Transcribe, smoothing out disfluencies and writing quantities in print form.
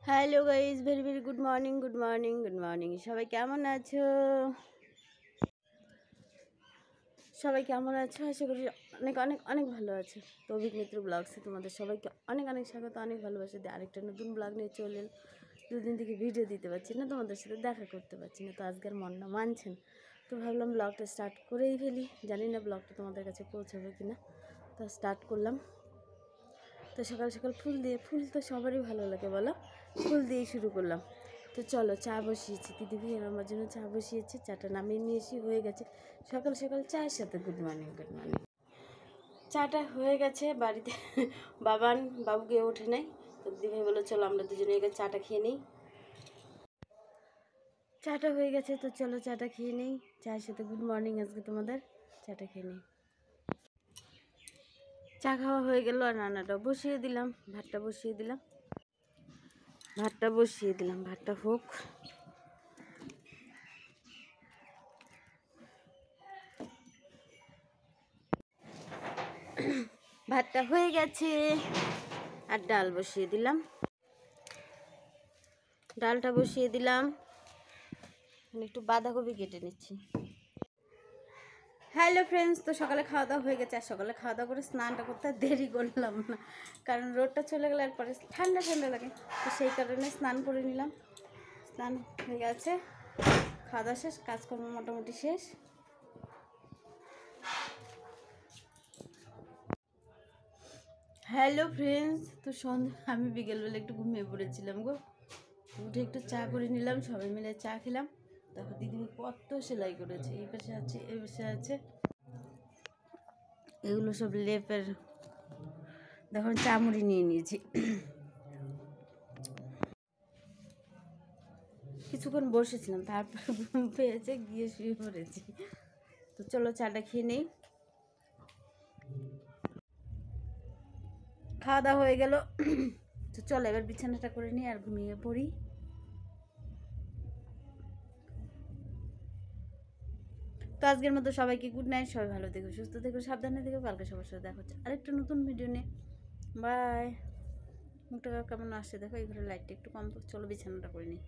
Hello guys, very very good morning good morning good morning. সবাই কেমন আছো? আশা করি অনেক অনেক অনেক ভালো আছে। তো অভিক মিত্র ব্লগসে তোমাদের সবাইকে অনেক অনেক স্বাগত, অনেক ভালোবাসা দিয়ে আরেকটা নতুন ব্লগ নিয়ে চলে এলাম। দুদিন থেকে ভিডিও দিতে পারছি না, তোমাদের সাথে দেখা করতে পারছি না, তো আজকের মনটা মানছেন, তো ভাবলাম ব্লগটা স্টার্ট করেই ফেলি। জানি না ব্লগটা তোমাদের কাছে পৌঁছাবে কিনা, তো স্টার্ট করলাম। তো সকাল সকাল ফুল তো সবারই ভালো লাগে বলো, ফুল দিয়েই শুরু করলাম। তো চলো, চা বসিয়েছি, দিদি আমার জন্য চা বসিয়েছি, চাটা নামিয়ে নিয়ে এসে হয়ে গেছে সকাল সকাল চায়ের সাথে গুড মর্নিং গুড মর্নিং। চাটা হয়ে গেছে বাড়িতে, বাবুকে ওঠে নাই, তো দিদি বললো চলো আমরা দুজনে এগে চাটা খেয়ে নিই। চাটা হয়ে গেছে, তো চলো চাটা খেয়ে নিই, চায়ের সাথে গুড মর্নিং আজকে তোমাদের। চাটা খেয়ে নিই। চা খাওয়া হয়ে গেল আর রান্নাটাও বসিয়ে দিলাম, ভাতটা বসিয়ে দিলাম, ভাতটা হোক। ভাতটা হয়ে গেছে আর ডাল বসিয়ে দিলাম, ডালটা বসিয়ে দিলাম। একটু বাঁধাকপি কেটে নিচ্ছি। হ্যালো ফ্রেন্ডস, তো সকালে খাওয়া দাওয়া হয়ে গেছে, আর সকালে খাওয়া দাওয়া করে স্নানটা করতে দেরি করলাম না, কারণ রোদটা চলে গেলে আর পরে ঠান্ডা ঠান্ডা লাগে, তো সেই কারণে স্নান করে নিলাম। স্নান হয়ে গেছে, খাওয়া দাওয়া শেষ, কাজকর্ম মোটামুটি শেষ। হ্যালো ফ্রেন্ডস, তো আমি বিকেলবেলা একটু ঘুমিয়ে পড়েছিলাম গো, উঠে একটু চা করে নিলাম, সবাই মিলে চা খেলাম। দেখো দিদি কত সেলাই করেছে, এই পাশে আছে এই পাশে আছে, এগুলো সব লেপের। দেখো চামড়ি নিয়ে নিয়েছি, কিছুক্ষণ বসেছিলাম, তারপর ঘুম পেয়েছে, গিয়ে শুয়ে পড়েছি। তো চলো চাটা খেয়ে নেই। খাওয়া দাওয়া হয়ে গেল, তো চলো এবার বিছানাটা করে নিই আর ঘুমিয়ে পড়ি। তো আজকের মতো সবাইকে গুড নাইট, সবাই ভালো থেকো, সুস্থ থেকো, সাবধানে থেকো। কালকে সবার সাথে দেখা হচ্ছে আরেকটা নতুন ভিডিও নিয়ে। বাই। মুখটা কেমন আসছে দেখো, এই ঘরে লাইটটা একটু কম, তো চলো বিছানাটা করে নিই।